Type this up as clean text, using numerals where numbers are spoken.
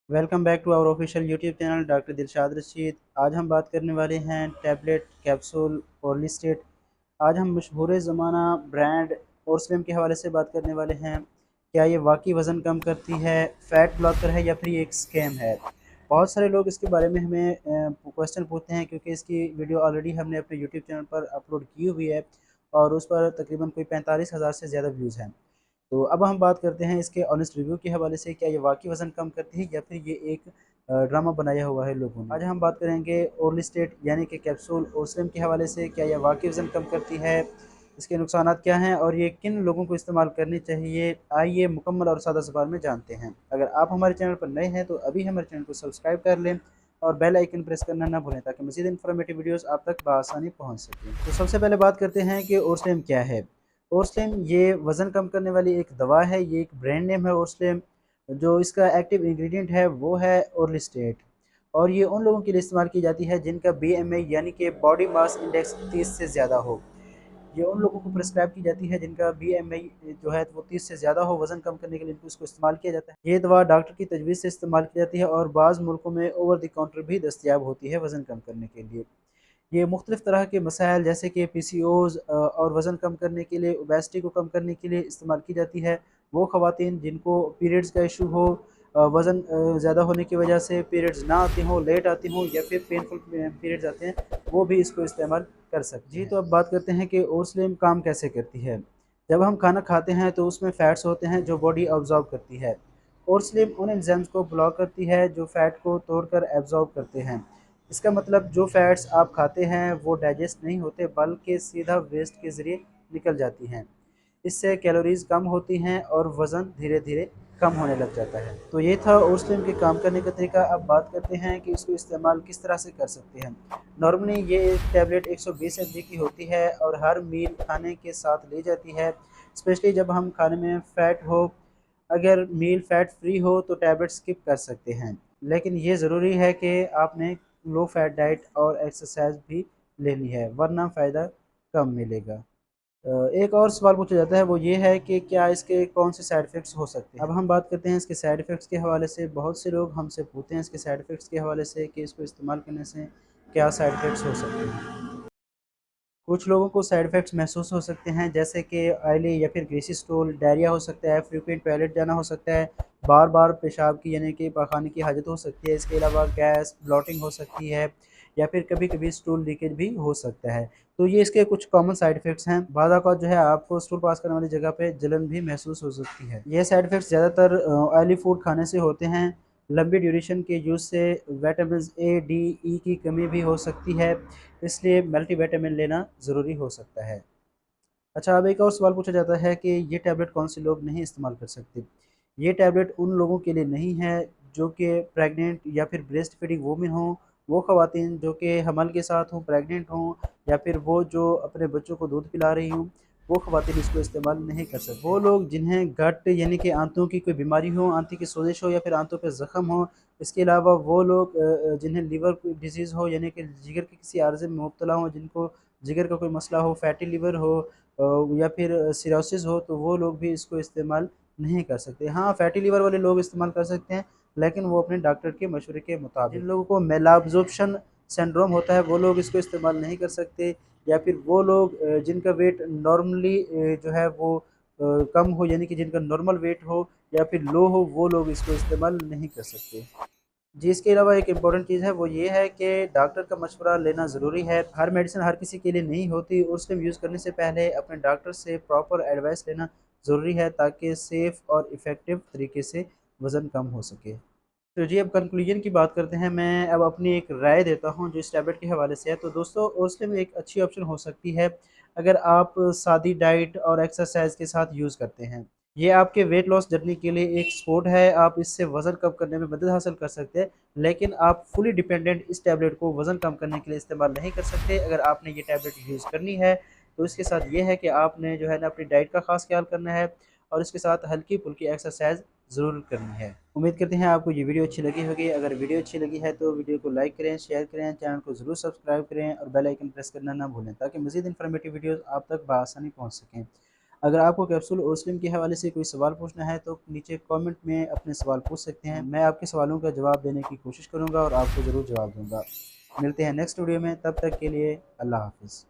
Welcome back to our official YouTube channel doctor Dilshad Rashid. आज हम बात करने वाले हैं टैबलेट कैप्सूल ओर्लिस्टेट। आज हम मशहूर ज़माना ब्रांड ओरस्लिम के हवाले से बात करने वाले हैं। क्या ये वाकई वज़न कम करती है, फैट ब्लॉकर है या फिर ये एक स्कैम है? बहुत सारे लोग इसके बारे में हमें क्वेश्चन पूछते हैं क्योंकि इसकी वीडियो ऑलरेडी हमने अपने यूट्यूब चैनल पर अपलोड की हुई है और उस पर तकरीबन कोई 45,000 से ज़्यादा व्यूज़ हैं। तो अब हम बात करते हैं इसके ऑनेस्ट रिव्यू के हवाले से, क्या ये वाक़ई वज़न कम करती है या फिर ये एक ड्रामा बनाया हुआ है लोगों ने। आज हम बात करेंगे ओर्लिस्टेट यानी कि कैप्सूल ओरसलम के हवाले से, क्या ये वाक़ई वज़न कम करती है, इसके नुकसानात क्या हैं और ये किन लोगों को इस्तेमाल करनी चाहिए। आइए मुकम्मल और सादा ज़बान में जानते हैं। अगर आप हमारे चैनल पर नए हैं तो अभी हमारे चैनल को सब्सक्राइब कर लें और बेल आइकन प्रेस करना ना भूलें ताकि मज़ीद इन्फॉर्मेटिव वीडियोज़ आप तक बआसानी पहुँच सकें। तो सबसे पहले बात करते हैं कि ओरसलम क्या है। ओरस्लिम ये वज़न कम करने वाली एक दवा है, ये एक ब्रांड नेम है ओरस्लिम। जो इसका एक्टिव इंग्रेडिएंट है वो है ओर्लिस्टेट और ये उन लोगों के लिए इस्तेमाल की जाती है जिनका बीएमआई यानी कि बॉडी मास इंडेक्स 30 से ज़्यादा हो। ये उन लोगों को प्रिस्क्राइब की जाती है जिनका बीएमआई जो है वो 30 से ज़्यादा हो। वज़न कम करने के लिए इनको इसको इस्तेमाल किया जाता है। ये दवा डॉक्टर की तजवीज़ से इस्तेमाल की जाती है और बाज़ मुल्कों में ओवर द काउंटर भी दस्तयाब होती है वज़न कम करने के लिए। ये मुख्तलिफ़ तरह के मसाइल जैसे कि पीसीओज़ और वज़न कम करने के लिए, ओबेसिटी को कम करने के लिए इस्तेमाल की जाती है। वो ख़वातीन जिनको पीरियड्स का इशू हो, वज़न ज़्यादा होने की वजह से पीरियड्स ना आती हों, लेट आती हों या फिर पेनफुल पीरियड्स आते हैं, वो भी इसको इस्तेमाल कर सकते हैं। जी, तो अब बात करते हैं कि ओरस्लिम काम कैसे करती है। जब हम खाना खाते हैं तो उसमें फ़ैट्स होते हैं जो बॉडी अब्ज़ॉर्ब करती है। ओरस्लिम उन एंजाइम्स को ब्लॉक करती है जो फ़ैट को तोड़कर एब्ज़ॉर्ब करते हैं। इसका मतलब जो फैट्स आप खाते हैं वो डाइजेस्ट नहीं होते बल्कि सीधा वेस्ट के ज़रिए निकल जाती हैं। इससे कैलोरीज़ कम होती हैं और वज़न धीरे-धीरे कम होने लग जाता है। तो ये था ओरस्लिम के काम करने का तरीका। अब बात करते हैं कि इसको इस्तेमाल किस तरह से कर सकते हैं। नॉर्मली ये एक टैबलेट 120 एमजी की होती है और हर मील खाने के साथ ली जाती है। स्पेशली जब हम खाने में फ़ैट हो, अगर मील फ़ैट फ्री हो तो टैबलेट स्किप कर सकते हैं। लेकिन ये ज़रूरी है कि आपने लो फैट डाइट और एक्सरसाइज भी लेनी है वरना फ़ायदा कम मिलेगा। एक और सवाल पूछा जाता है वो ये है कि क्या इसके कौन से साइड इफ़ेक्ट्स हो सकते हैं। अब हम बात करते हैं इसके साइड इफ़ेक्ट्स के हवाले से। बहुत से लोग हमसे पूछते हैं इसके साइड इफ़ेक्ट्स के हवाले से कि इसको इस्तेमाल करने से क्या साइड इफ़ेक्ट्स हो सकते हैं। कुछ लोगों को साइड इफ़ेक्ट्स महसूस हो सकते हैं जैसे कि ऑयली या फिर ग्रीसी स्टूल, डायरिया हो सकता है, फ्रीक्वेंट टॉयलेट जाना हो सकता है, बार-बार पेशाब की यानी कि पाखाने की हाजत हो सकती है। इसके अलावा गैस, ब्लॉटिंग हो सकती है या फिर कभी-कभी स्टूल लीकेज भी हो सकता है। तो ये इसके कुछ कॉमन साइड इफ़ेक्ट्स हैं। बाज़ औक़ात जो है आपको स्टूल पास करने वाली जगह पे जलन भी महसूस हो सकती है। ये साइड इफ़ेक्ट्स ज़्यादातर ऑयली फूड खाने से होते हैं। लंबी ड्यूरेशन के यूज़ से विटामिन्स ए, डी, ई की कमी भी हो सकती है, इसलिए मल्टीविटामिन लेना ज़रूरी हो सकता है। अच्छा, अब एक और सवाल पूछा जाता है कि ये टैबलेट कौन से लोग नहीं इस्तेमाल कर सकते? ये टैबलेट उन लोगों के लिए नहीं है जो कि प्रेग्नेंट या फिर ब्रेस्ट फीडिंग वूमेन हों, वो ख़वातीन जो कि हमल के साथ हों, प्रेग्नेंट हों या फिर वो जो अपने बच्चों को दूध पिला रही हों, वो ख़वातीन इसको इस्तेमाल नहीं कर सकते। वो लोग जिन्हें गट यानी कि आंतों की कोई बीमारी हो, आंतों की सोजिश हो या फिर आंतों पे ज़ख्म हो, इसके अलावा वो लोग जिन्हें लिवर कोई डिज़ीज़ हो यानी कि जिगर के किसी आर्ज़े में मुब्तला हों, जिनको जिगर का कोई मसला हो, फैटी लिवर हो या फिर सिरोसिस हो, तो वो लोग भी इसको इस्तेमाल नहीं कर सकते। हाँ, फैटी लिवर वाले लोग इस्तेमाल कर सकते हैं, लेकिन वो अपने डॉक्टर के मशवरे के मुताबिक। जिन लोगों को मेलाब्ज़ॉर्प्शन सिंड्रोम होता है, वो लोग इसको इस्तेमाल नहीं कर सकते या फिर वो लोग जिनका वेट नॉर्मली जो है वो कम हो यानी कि जिनका नॉर्मल वेट हो या फिर लो हो, वो लोग इसको इस्तेमाल नहीं कर सकते। जी, इसके अलावा एक इम्पॉर्टेंट चीज़ है वो ये है कि डॉक्टर का मशवरा लेना ज़रूरी है। हर मेडिसिन हर किसी के लिए नहीं होती और उसको यूज़ करने से पहले अपने डॉक्टर से प्रॉपर एडवाइस लेना ज़रूरी है ताकि सेफ़ और इफ़ेक्टिव तरीके से वज़न कम हो सके। तो जी, अब कंक्लूजन की बात करते हैं। मैं अब अपनी एक राय देता हूँ जो इस टैबलेट के हवाले से है। तो दोस्तों, ओस्लिम एक अच्छी ऑप्शन हो सकती है अगर आप सादी डाइट और एक्सरसाइज के साथ यूज़ करते हैं। ये आपके वेट लॉस जर्नी के लिए एक सपोर्ट है। आप इससे वज़न कम करने में मदद हासिल कर सकते हैं, लेकिन आप फुली डिपेंडेंट इस टैबलेट को वज़न कम करने के लिए इस्तेमाल नहीं कर सकते। अगर आपने ये टैबलेट यूज़ करनी है, तो इसके साथ ये है कि आपने जो है ना अपनी डाइट का ख़ास ख़्याल करना है और इसके साथ हल्की-फुल्की एक्सरसाइज ज़रूर करनी है। उम्मीद करते हैं आपको ये वीडियो अच्छी लगी होगी। अगर वीडियो अच्छी लगी है तो वीडियो को लाइक करें, शेयर करें, चैनल को ज़रूर सब्सक्राइब करें और बेल आइकन प्रेस करना ना भूलें ताकि मज़ीद इन्फॉर्मेटिव वीडियोज़ आप तक बआसानी पहुँच सकें। अगर आपको कैप्सूल और स्लिम के हवाले से कोई सवाल पूछना है तो नीचे कमेंट में अपने सवाल पूछ सकते हैं। मैं आपके सवालों का जवाब देने की कोशिश करूँगा और आपको ज़रूर जवाब दूँगा। मिलते हैं नेक्स्ट वीडियो में, तब तक के लिए अल्लाह हाफ़िज़।